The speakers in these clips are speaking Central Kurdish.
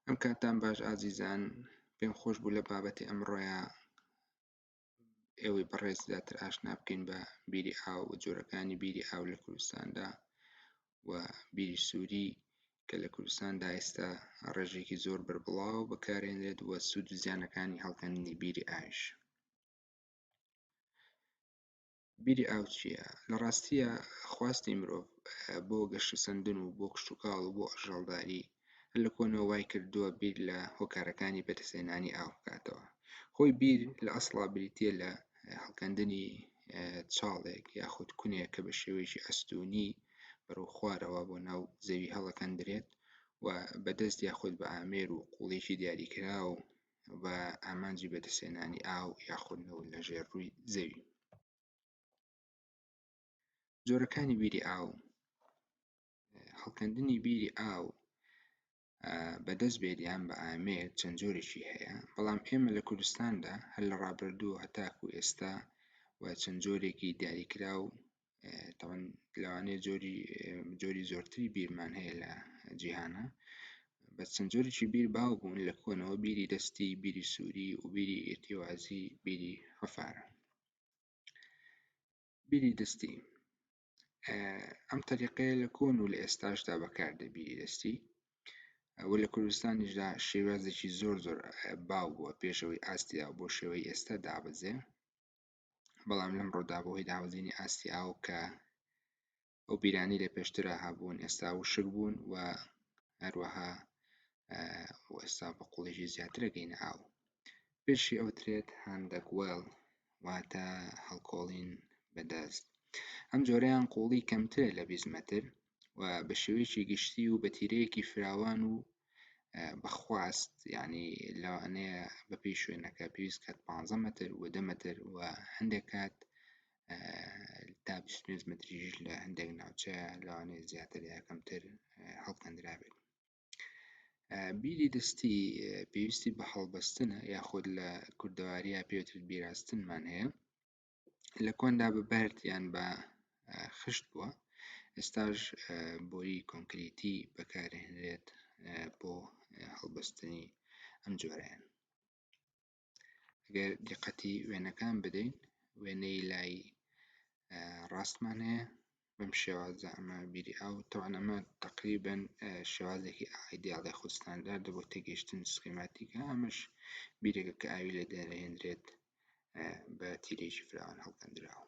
ئەم کاتان باش ئازیزان، پێم خۆش بوو لە بابەتی ئەمڕۆیە ئێوەی بەڕێز زیاتر ئاشنا بکەین بە بیری ئاو و جۆرەکانی بیری ئاو لە کوردستاندا و بیری سووری کە لە کوردستاندا ئێستا ڕێژێکی زۆر بەربڵاو بەکارهێنرێت و سوود و زیانەکانی هەڵکەندنی بیری ئاویش. بیری ئاو چییە؟ لە ڕاستیە خواستی مرۆڤ بۆ گەشتسەندن و بۆ کشتوکاڵ و بۆ ئەژەڵداری لە کۆنەوە وای کردووە بیر لە هۆکارەکانی بەدەستهێنانی ئاو بکاتەوە. خۆی بیر لە ئەسڵا بریتیە لە هەڵکەندنی چاڵێک یاخود کونێک کە بە شێوەیەکی ئەستوونی بەرەو خوارەوە بۆ ناو زەوی هەڵەکەندرێت و بەدەست یاخود بە ئامێر و قوڵێکی دیاریکراو بە ئامانجی بەدەستهێنانی ئاو یاخودنەوە لە ژێرڕووی زەوی. جۆرەکانی بیری ئاو. هەڵکەندنی بیری ئاو بەدەست بێت یان بە ئامێر چەند جۆرێکی هەیە، بەڵام ئێمە لە کوردستاندا هەر لە ڕابردووە هەتاکو ئێستا و چەند جۆرێکی دیاریکراو تەواو لەوانەیە جۆری زۆرتری بیرمان هەیە لە جیهانە، بە چەند جۆرێکی بیر باو بوون لە کۆنەوە: بیری دەستی، بیری سووری و بیری ئێتیوازی، بیری هەفارە. بیری دەستی ئەم تەریقەیە لە کۆن و لە ئێستاشدا بەکاردێت. بیری دەستی و لە کوردستانیشدا شێوازێکی زۆر باو بووە پێشەوەی ئاستیا بۆ شێوەی ئێستا دابەزێ، بەڵام لەمڕۆدا بەهۆی داوەزینی ئاستی ئاو کە ئەو بیرانەی لە پێشترە هەبوون ئێستا وشک بوون و هەروەها ئێستا بە قوڵێکی زیاتر ئەگەینە ئاو. پێشی ئەوترێت هاندەک وێڵ، واتە هەڵکۆڵین بەدەست. ئەم جۆرەیان قوڵی کەمترە لە 20 مەتر و بە شێوەیەکی گشتی و بە تیرەیەکی فراوان و بەخواست، یعنی لەوانەیە بەپێی شوێنەکە پێویست کات 15 مەتر و 10 مەتر و هەندێک کات تا 25 مەتریش لە هەندێک ناوچەیە لەوانەیە زیاتر یا کەمتر هەڵکەندرابێت. بیری دەستی پێویستی بە هەڵبەستنە یاخود لە کوردەواریە پێوترێت بیراستنمان هەیە. لە کۆندا بە بەرد یان بە خشت بووە، ئێستاش بۆری کۆنکریتی بەکارهێنرێت بۆ هەڵبەستنی ئەم جۆرەیان. ئەگەر دیقەتی وێنەکان بدەین، وێنەی لای ڕاستمان هەیە بەم شێوازە ئەمە بیری ئاو. تەواو ئەمە تەقریبەن شێوازێکی ئایدیاڵی خۆ ستانداردە بۆ تێگەیشتن سخێماتیکە. ئەمەش بیرێکە کە ئاوی لە دەرهێنرێت بە تیرێکی فراوان هەڵکەندراوە.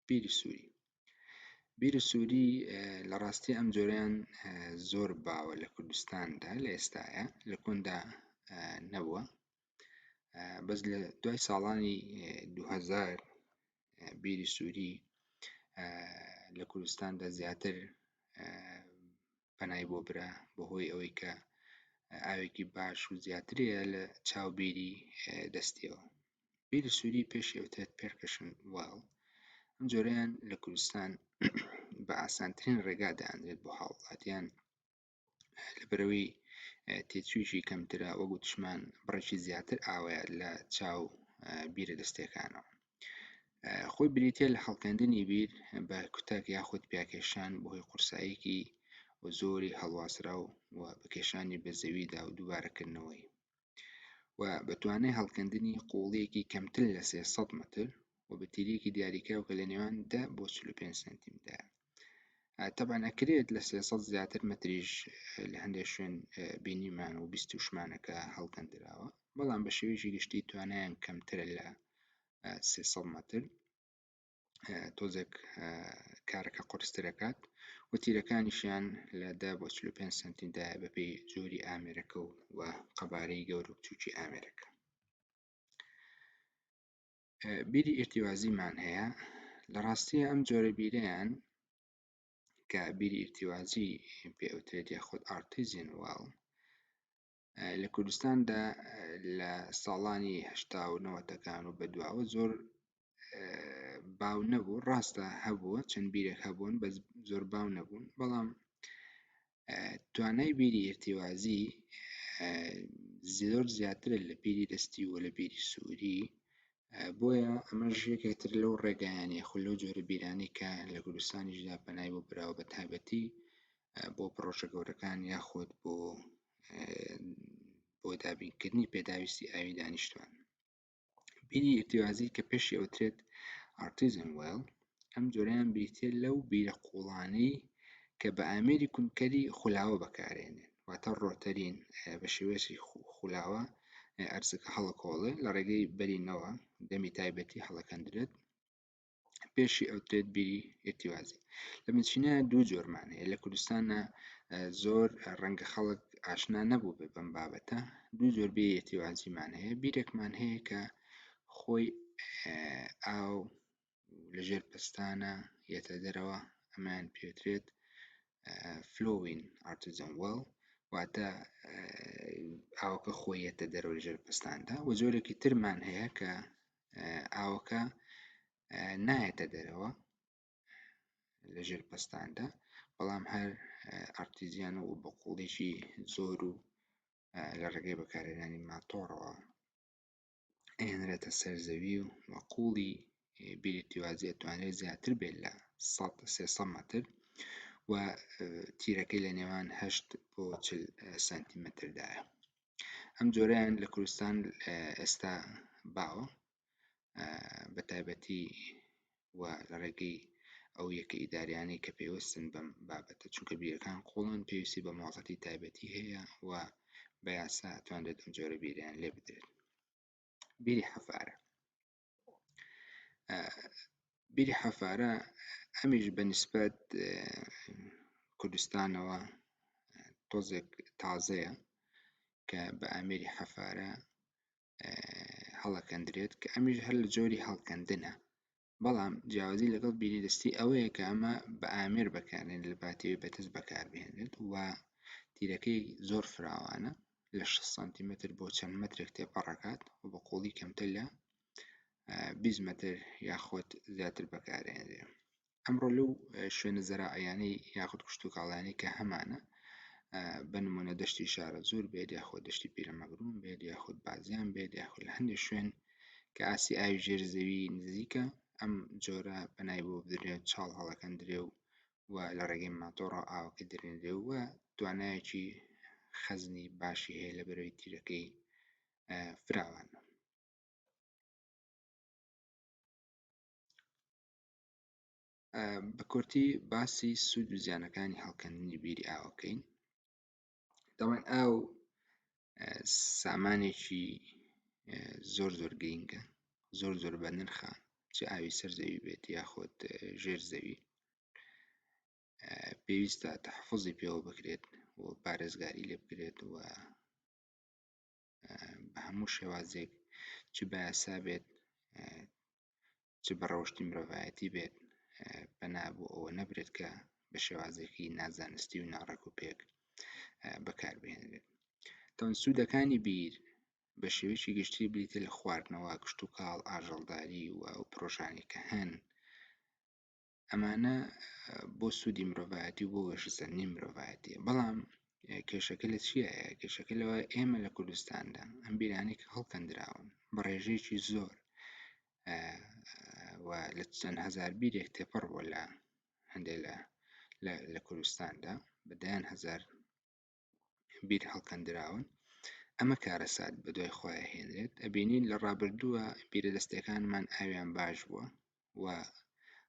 بیری سووری. بیری سووری لە ڕاستی ئەم جۆرەیان زۆر باوە لە کوردستاندا لە ئێستاە، لە کۆندا نەبووە، بەس لە دوای ساڵانی 2000 بیری سووری لە کوردستاندا زیاتر پەنای بۆ برا بەهۆی ئەوەی کە ئاوێکی باش و زیاترەیە لە چاو بیری دەستیەوە. بیری سووری پێشی ئەوترێت پێرکەشن وێڵ. ئەم جۆرەیان لە کوردستان بە ئاسانترین ڕێگا دەئەنرێت بۆ هاوڵاتیان لەبەرەوەی تێچوویشی کەمترە، وەک گوتشمان بڕێکی زیاتر ئاوەیە لە چاو بیرە دەستیەکانەوە. خۆی بریتیە لە هەڵکەندنی بیر بە کوتک یاخود پیاکێشان بەهۆی قورساییەکی زۆری هەڵواسراو و بەکێشانی بە زەویدا و دووبارەکردنەوەی، و بەتوانای هەڵکەندنی قوڵیەکی کەمتر لە 300 مەتر و بە تیرێکی دیاریکراو کە لە نێوان 10 بۆ 45 سنتیمترە. تەبعاً ئەکرێت لە 300 زیاتر مەتریش لە هەندێک شوێن بینیمان و بیستوشمانەکە هەڵکەندراوە، بەڵام بە شێوەیەکی گشتی توانایان کەمترە لە 300 مەتر. تۆزێک کارەکە قورسترەکات و تیرەکانیشیان لە 10 بۆ 45 سنتیمتر بەپێی جۆری ئامێرەکە و قەبارەی گەورە و بچووکی ئامێرەکە. بیری ئێرتیوازیمان هەیە. لە ڕاستیە ئەم جۆرە بیرەیان کە بیری ئێرتیوازی پێ ئەوترێت یاخود ئارتیزیان وێڵ لە کوردستاندا لە ساڵانی 80 و 90ەکان و بەدواوە زۆر باو نەبوو. ڕاستە هەبووە چەند بیرێک هەبوون بەس زۆر باو نەبوون، بەڵام توانای بیری ئێرتیوازی زۆر زیاترە لە بیری دەستی و لە بیری سووری، بۆیە ئەمەش یەکێکتر لەو ڕێگایانەیە خۆ لەو جۆرە بیرانەی کە لە کوردستانیشدا پەنای بۆ براوە، بە تایبەتی بۆ پرۆژە گەورەکان یاخود بۆ دابینکردنی پێداویستی ئاوی دانیشتوان. بیری ئرتیوازی کە پێشی ئەوترێت ئارتیزن وێل، ئەم جۆرەیان بریتیە لەو بیرە قوڵانەی کە بە ئامێری کونکەری خولاوە بەکارهێنێن، واتە ڕۆتەرین بە شێوەیەکی خولاوە ئەرزەکە هەڵەکۆڵێ لە ڕێگەی بەرینەوە دەمی تایبەتی هەڵەکەندرێت، پێشی ئەوترێت بیری ئرتیوازی. لە مچینە دوو جۆرمان هەیە. لە کوردستانە زۆر ڕەنگە خەڵک ئاشنا نەبوو بێ بەم بابەتە. دوو جۆر بیری ئرتیوازیمان هەیە. بیرێکمان هەیە کە خۆی ئاو لەژێر پستانە یەتە دەرەوە، ئەمان پێوترێت flowing artesian well، واتە ئاوەکە خۆی یەتە دەرەوە لەژێر پستاندا. و جۆرێکی ترمان هەیە کە ئاوەکە نایەتە دەرەوە لەژێر پستاندا، بەڵام هەر ئارتیزیانە و بە قوڵێکی زۆر و لە ڕێگەی بەکارهێنانی ماتۆڕەوە ئێنرێتە سەر زەوی و قوڵی بیری ئرتیوازی ئەتوانێت زیاتر بێت لە 300 مەتر و تیرەکەی لە نێوان 8 بۆ 40 سانتیمەتردایە. ئەم جۆرەیان لە کوردستان ئێستا باوە بە تایبەتی و لە ڕێگەی ئەو یەکە ئیداریانەی کە پێویستن بەم بابەتە، چونکە بیرەکان قوڵن پێویستی بە مۆڵەتی تایبەتی هەیە و بە یاسا ئەتوانرێت ئەم جۆرە بیریان لێ بدرێت. بیری حەفارە. بیری حەفارە ئەمیش بەنسبەت کوردستانەوە تۆزێک تازەیە کە بە ئامێری حەفارە هەڵەکەندرێت، کە ئەمیش هەر لە جۆری هەڵکەندنە، بەڵام جیاوازی لەگەڵ بیری دەستی ئەوەیە کە ئەمە بە ئامێر بەکارێن لە باتێوی بەدەست بەکاربهێنرێت و تیرەکەی زۆر فراوانە، لە 6 سانتیمەتر بۆ چەند مەترێک تێپەڕەکات و بە قوڵی کەمتر لە 20 مەتر یاخود زیاتر بەکارهێنرێت. ئەمڕۆ لەو شوێنە زەراعیانەی یاخود کشتوکاڵانەی کە هەمانە، بە نمونە دەشتی شارە زۆر بێت یاخود دەشتی پیرەمەگروون بێت یاخود بازیان بێت یاخود لە هەندێک شوێن کە ئاسی ئاوی ژێر زەوی نزیکە، ئەم جۆرە بەنای بۆ بدرێت چاڵ هەڵەکەندرێ و لە ڕێگەی ماتۆڕە ئاوەکە دەرێنرێ و توانایەکی خەزنی باشی هەیە لە بەرەوەی تیرەکەی فراوانە. بە کورتی باسی سوود و زیانەکانی هەڵکەندنی بیری ئاوەکەین. دەڵێن ئاو سامانێکی زۆر گرینگە، زۆر بە نرخە، چ ئاوی سەر زەوی بێت یاخود ژێر زەوی، پێویستە تەحەفوزی پێوە بکرێت و پارێزگاری لێ بکرێت و بە هەموو شێوازێک چ بە یاسا بێت چ بە ڕەوشی مرۆڤایەتی بێت بەنابوو ئەوە نەبرێت کە بە شێوازێکی نازانستی و ناڕێک و پێک بەکاربهێنرێت. سوودەکانی بیر بە شێوەیەکی گشتی بریتە لە خواردنەوە، کشتوکاڵ، ئاژەڵداری و ئەو پرۆژانی کە هەن، ئەمانە بۆ سوودی مرۆڤایەتی و بۆ وێژەسەرنی مرۆڤایەتیە. بەڵام کێشەکە لە چیایە؟ کێشەکە لەوە ئێمە لە کوردستاندا ئەم بیرانەی کە هەڵکەندراون بە ڕێژەیەکی زۆر و لە چەند هەزار بیرێک تێپەڕ بووە لە هەندێک لە کوردستاندا، بەدەیان هەزار بیر هەڵکەندراون. ئەمە کارەسات بە دوای خۆیان هێنرێت. ئەبینین لە ڕابردووە بیرە دەستەکانمان ئاویان باش بووە و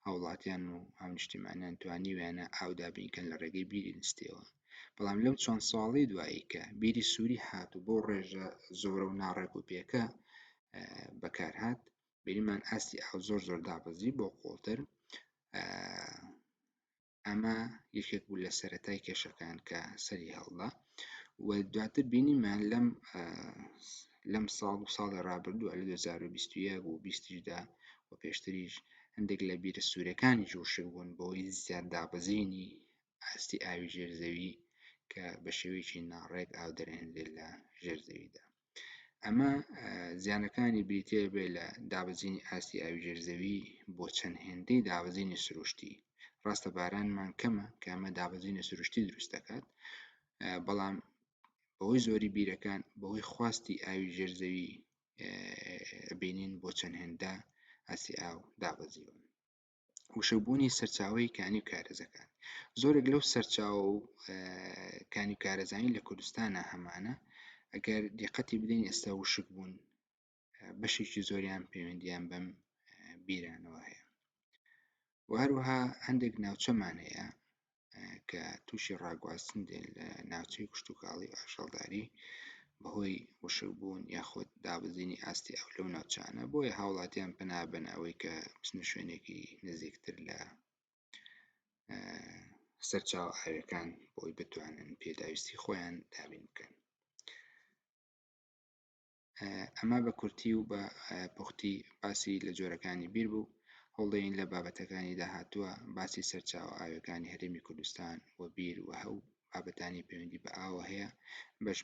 هاوڵاتیان و هاونیشتیمانیان توانیویانە ئاو دابینکەن لە ڕێگەی بیری دەستیەوە. بەڵام لەم چەند ساڵەی دوایی کە بیری سووری هات و بۆ ڕێژە زۆرە و ناڕێک و پێکە بەکارهات، بینیمان ئاستی ئاو زۆر دابەزی بۆ قوڵتر. ئەمە یەکێک بوو لە سەرەتای کێشەکان کە سەری هەڵدا و دواتر بینیمان لەم ساڵ و ساڵی ڕابردووە لە 2021 و 20دا و پێشتریش هەندێک لە بیرە سوورەکانی جوشک بوون بۆی زیاد دابەزینی ئاستی ئاوی ژێرزەوی کە بە شێوەیەکی ناڕێک ئاو دەرێنرێت لە ژێرزەویدا. ئەمە زیانەکانی بریتیە بێ لە دابەزینی ئاستی ئاوی ژێرزەوی بۆ چەند هێندەی دابەزینی سروشتی. ڕاستە بارانمان کەمە کە ئەمە دابەزینی سروشتی دروست دەکات، بەڵام بەهۆی زۆری بیرەکان بەهۆی خواستی ئاوی ژێرزەوی بینین بۆ چەند هێندە ئاستی ئاو دابەزیوە. وشەبوونی سەرچاوەی کانی و کارێزەکان. زۆرێک لەو سەرچاوە و کانی کارەزانی لە کوردستانە هەمانە ئەگەر دیقەتی بدەین ئێستا وشک بوون، بەشێکی زۆریان پەیوەندیان بەم بیرانەوە هەیە. و هەروەها هەندێک ناوچەمان هەیە کە تووشی ڕاگواستن دێن لە ناوچەی کشتتوکاڵی و ئاژەڵداری بەهۆی وشک بوون یاخود دابەزینی ئاستی ئەو لەو ناوچانە، بۆیە هاوڵاتیان پەنابەن ئەوەی کە بچنە شوێنێکی نزیکتر لە سەرچاوە ئاویەکان بۆی بتوانن پێداویستی خۆیان دابین بکەن. ئەمە بە کورتی و بە پوختی باسی لە جۆرەکانی بیر بوو. هەوڵدەین لە بابەتەکانی داهاتووە باسی سەرچاوە ئاویەکانی هەرێمی کوردستان و بیر و هەو بابەتانی پەیوەندی بە ئاوە هەیە بەش